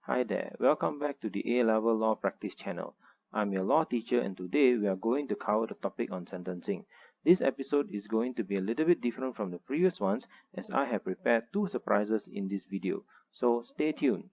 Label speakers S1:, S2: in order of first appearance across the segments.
S1: Hi there, welcome back to the A-Level Law Practice channel. I'm your law teacher and today we are going to cover the topic on sentencing. This episode is going to be a little bit different from the previous ones as I have prepared two surprises in this video, so stay tuned.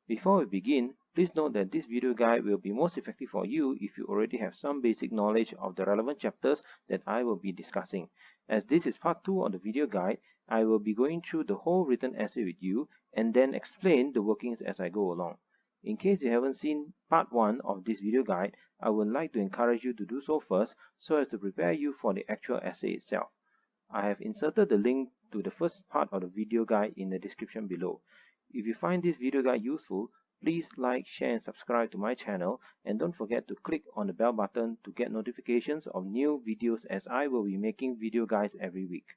S1: Before we begin, please note that this video guide will be most effective for you if you already have some basic knowledge of the relevant chapters that I will be discussing. As this is part 2 of the video guide, I will be going through the whole written essay with you and then explain the workings as I go along. In case you haven't seen part 1 of this video guide, I would like to encourage you to do so first so as to prepare you for the actual essay itself. I have inserted the link to the first part of the video guide in the description below. If you find this video guide useful, please like, share and subscribe to my channel and don't forget to click on the bell button to get notifications of new videos as I will be making video guides every week.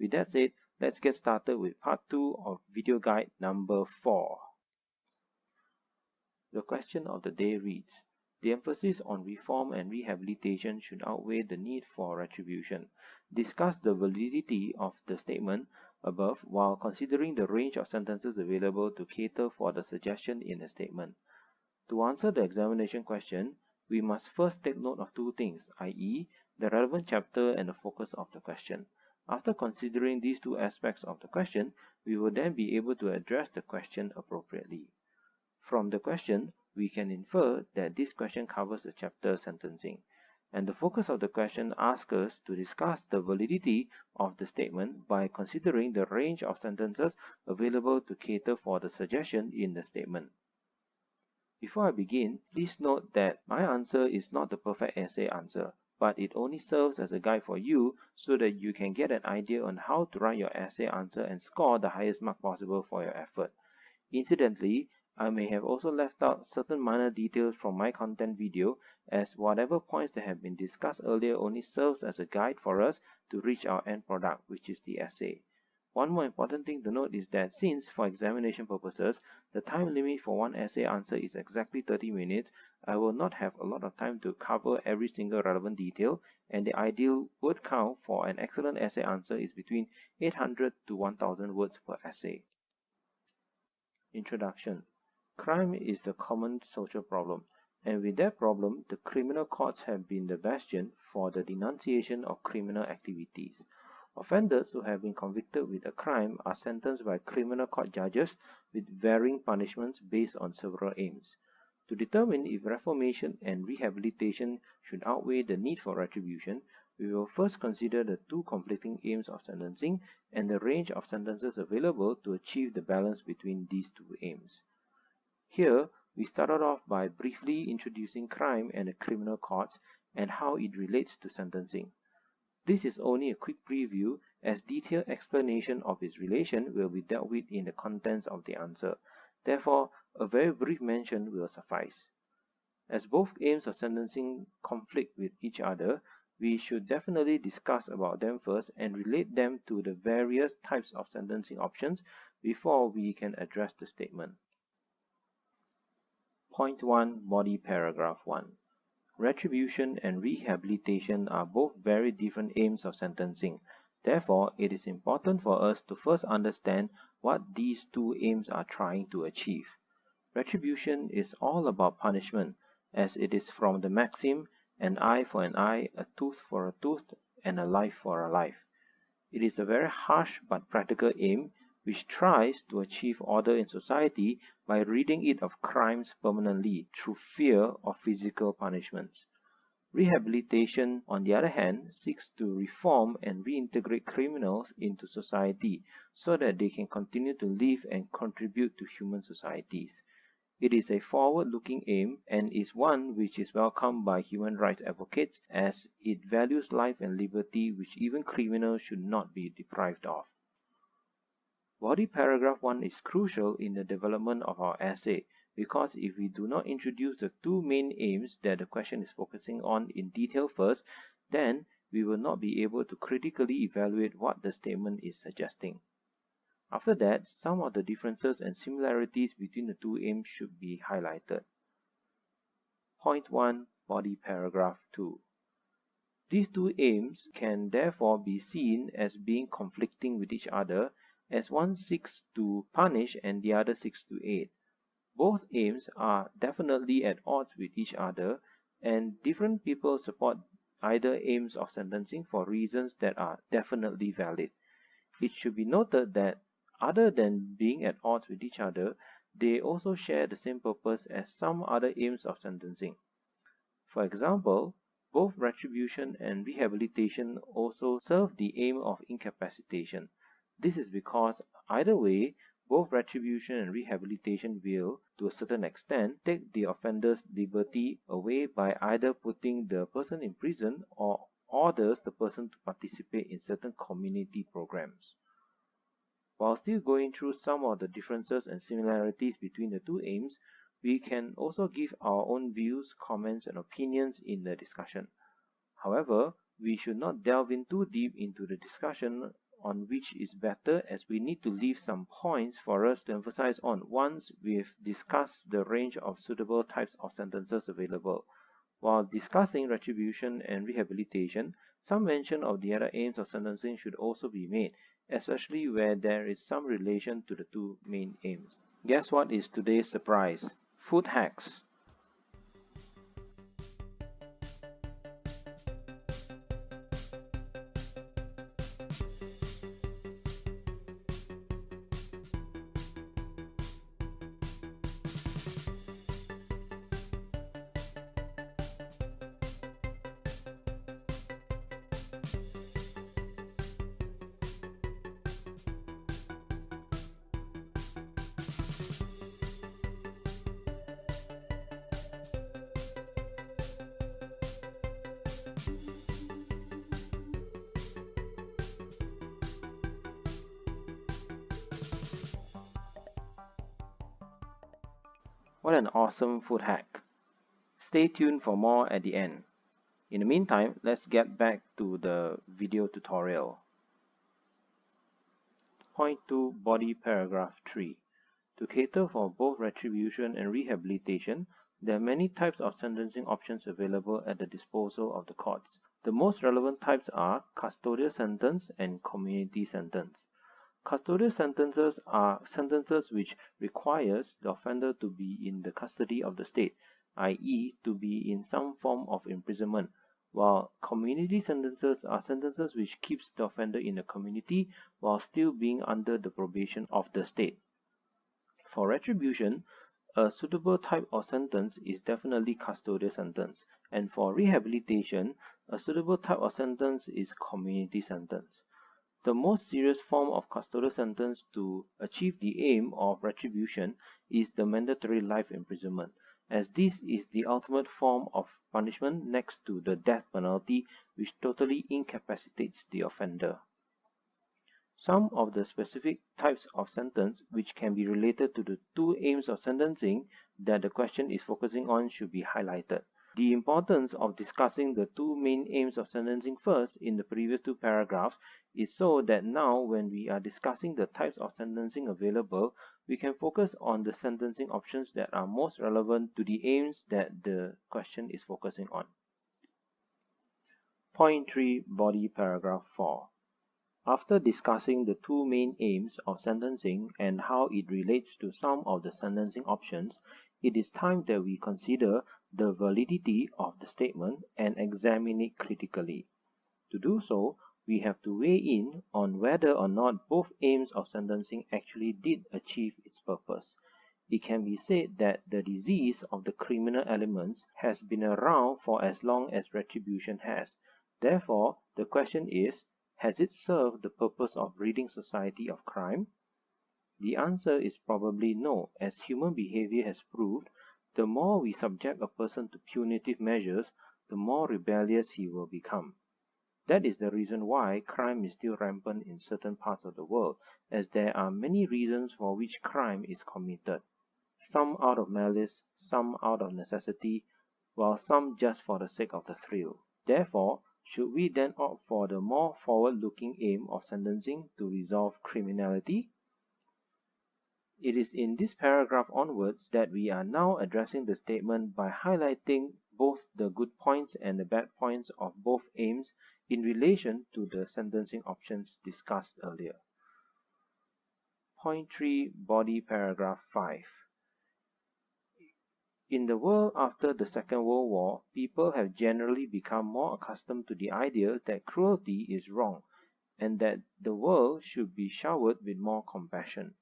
S1: With that said, let's get started with part 2 of video guide number 4. The question of the day reads, the emphasis on reform and rehabilitation should outweigh the need for retribution. Discuss the validity of the statement above while considering the range of sentences available to cater for the suggestion in the statement. To answer the examination question, we must first take note of two things, i.e., the relevant chapter and the focus of the question. After considering these two aspects of the question, we will then be able to address the question appropriately. From the question, we can infer that this question covers the chapter sentencing, and the focus of the question asks us to discuss the validity of the statement by considering the range of sentences available to cater for the suggestion in the statement. Before I begin, please note that my answer is not the perfect essay answer, but it only serves as a guide for you so that you can get an idea on how to write your essay answer and score the highest mark possible for your effort. Incidentally, I may have also left out certain minor details from my content video, as whatever points that have been discussed earlier only serves as a guide for us to reach our end product, which is the essay. One more important thing to note is that since, for examination purposes, the time limit for one essay answer is exactly 30 minutes, I will not have a lot of time to cover every single relevant detail, and the ideal word count for an excellent essay answer is between 800 to 1000 words per essay. Introduction. Crime is a common social problem, and with that problem, the criminal courts have been the bastion for the denunciation of criminal activities. Offenders who have been convicted with a crime are sentenced by criminal court judges with varying punishments based on several aims. To determine if reformation and rehabilitation should outweigh the need for retribution, we will first consider the two conflicting aims of sentencing and the range of sentences available to achieve the balance between these two aims. Here, we started off by briefly introducing crime and the criminal courts and how it relates to sentencing. This is only a quick preview, as detailed explanation of its relation will be dealt with in the contents of the answer. Therefore, a very brief mention will suffice. As both aims of sentencing conflict with each other, we should definitely discuss about them first and relate them to the various types of sentencing options before we can address the statement. Point 1, Body Paragraph 1. Retribution and rehabilitation are both very different aims of sentencing. Therefore, it is important for us to first understand what these two aims are trying to achieve. Retribution is all about punishment, as it is from the maxim, an eye for an eye, a tooth for a tooth, and a life for a life. It is a very harsh but practical aim which tries to achieve order in society by ridding it of crimes permanently through fear of physical punishments. Rehabilitation, on the other hand, seeks to reform and reintegrate criminals into society so that they can continue to live and contribute to human societies. It is a forward-looking aim and is one which is welcomed by human rights advocates as it values life and liberty which even criminals should not be deprived of. Body Paragraph 1 is crucial in the development of our essay because if we do not introduce the two main aims that the question is focusing on in detail first, then we will not be able to critically evaluate what the statement is suggesting. After that, some of the differences and similarities between the two aims should be highlighted. Point 1, Body Paragraph 2. These two aims can therefore be seen as being conflicting with each other, as one seeks to punish and the other seeks to aid. Both aims are definitely at odds with each other, and different people support either aims of sentencing for reasons that are definitely valid. It should be noted that other than being at odds with each other, they also share the same purpose as some other aims of sentencing. For example, both retribution and rehabilitation also serve the aim of incapacitation. This is because either way, both retribution and rehabilitation will, to a certain extent, take the offender's liberty away by either putting the person in prison or orders the person to participate in certain community programs. While still going through some of the differences and similarities between the two aims, we can also give our own views, comments, and opinions in the discussion. However, we should not delve in too deep into the discussion on which is better, as we need to leave some points for us to emphasize on once we've discussed the range of suitable types of sentences available. While discussing retribution and rehabilitation, some mention of the other aims of sentencing should also be made, especially where there is some relation to the two main aims. Guess what is today's surprise? Food hacks. What an awesome food hack! Stay tuned for more at the end. In the meantime, let's get back to the video tutorial. Point 2, body paragraph 3. To cater for both retribution and rehabilitation, there are many types of sentencing options available at the disposal of the courts. The most relevant types are custodial sentence and community sentence. Custodial sentences are sentences which requires the offender to be in the custody of the state, i.e., to be in some form of imprisonment, while community sentences are sentences which keeps the offender in the community while still being under the probation of the state. For retribution, a suitable type of sentence is definitely custodial sentence, and for rehabilitation, a suitable type of sentence is community sentence. The most serious form of custodial sentence to achieve the aim of retribution is the mandatory life imprisonment, as this is the ultimate form of punishment next to the death penalty, which totally incapacitates the offender. Some of the specific types of sentence which can be related to the two aims of sentencing that the question is focusing on should be highlighted. The importance of discussing the two main aims of sentencing first in the previous two paragraphs is so that now when we are discussing the types of sentencing available, we can focus on the sentencing options that are most relevant to the aims that the question is focusing on. Point 3, body paragraph 4. After discussing the two main aims of sentencing and how it relates to some of the sentencing options, it is time that we consider the validity of the statement and examine it critically. To do so, we have to weigh in on whether or not both aims of sentencing actually did achieve its purpose. It can be said that the disease of the criminal elements has been around for as long as retribution has. Therefore, the question is, has it served the purpose of ridding society of crime? The answer is probably no, as human behavior has proved. The more we subject a person to punitive measures, the more rebellious he will become. That is the reason why crime is still rampant in certain parts of the world, as there are many reasons for which crime is committed. Some out of malice, some out of necessity, while some just for the sake of the thrill. Therefore, should we then opt for the more forward-looking aim of sentencing to resolve criminality? It is in this paragraph onwards that we are now addressing the statement by highlighting both the good points and the bad points of both aims in relation to the sentencing options discussed earlier. Point 3, body paragraph 5. In the world after the Second World War, people have generally become more accustomed to the idea that cruelty is wrong and that the world should be showered with more compassion.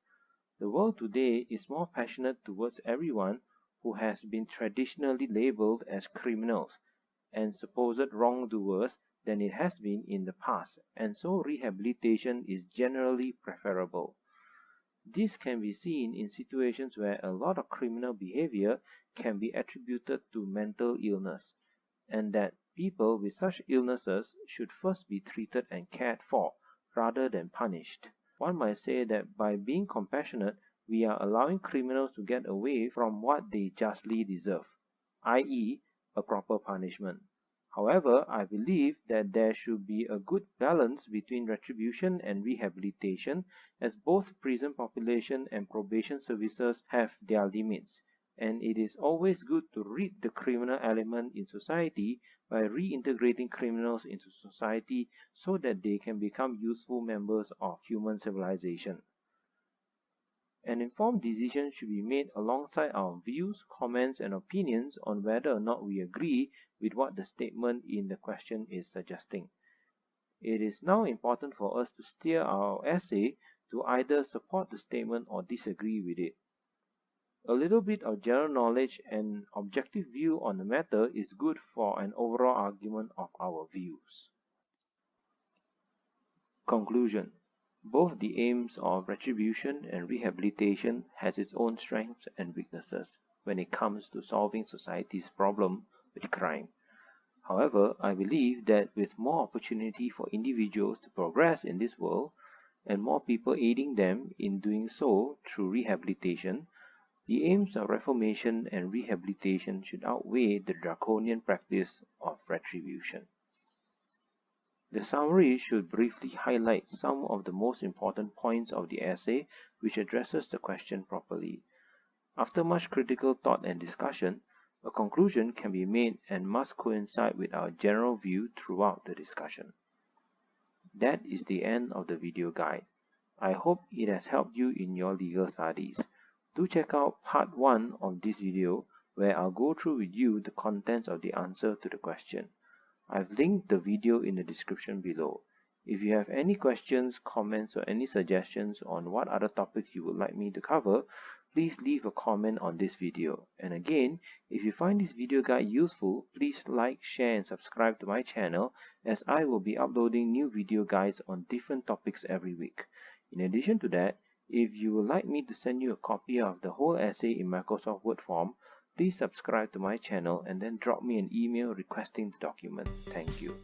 S1: The world today is more passionate towards everyone who has been traditionally labeled as criminals and supposed wrongdoers than it has been in the past, and so rehabilitation is generally preferable. This can be seen in situations where a lot of criminal behavior can be attributed to mental illness, and that people with such illnesses should first be treated and cared for rather than punished. One might say that by being compassionate, we are allowing criminals to get away from what they justly deserve, i.e., a proper punishment. However, I believe that there should be a good balance between retribution and rehabilitation, as both prison population and probation services have their limits, and it is always good to rid the criminal element in society by reintegrating criminals into society so that they can become useful members of human civilization. An informed decision should be made alongside our views, comments, and opinions on whether or not we agree with what the statement in the question is suggesting. It is now important for us to steer our essay to either support the statement or disagree with it. A little bit of general knowledge and objective view on the matter is good for an overall argument of our views. Conclusion. Both the aims of retribution and rehabilitation has its own strengths and weaknesses when it comes to solving society's problem with crime. However, I believe that with more opportunity for individuals to progress in this world, and more people aiding them in doing so through rehabilitation, the aims of reformation and rehabilitation should outweigh the draconian practice of retribution. The summary should briefly highlight some of the most important points of the essay which addresses the question properly. After much critical thought and discussion, a conclusion can be made and must coincide with our general view throughout the discussion. That is the end of the video guide. I hope it has helped you in your legal studies. Do check out part 1 of this video where I'll go through with you the contents of the answer to the question. I've linked the video in the description below. If you have any questions, comments, or any suggestions on what other topics you would like me to cover, please leave a comment on this video. And again, if you find this video guide useful, please like, share, and subscribe to my channel, as I will be uploading new video guides on different topics every week. In addition to that, if you would like me to send you a copy of the whole essay in Microsoft Word form, please subscribe to my channel and then drop me an email requesting the document. Thank you.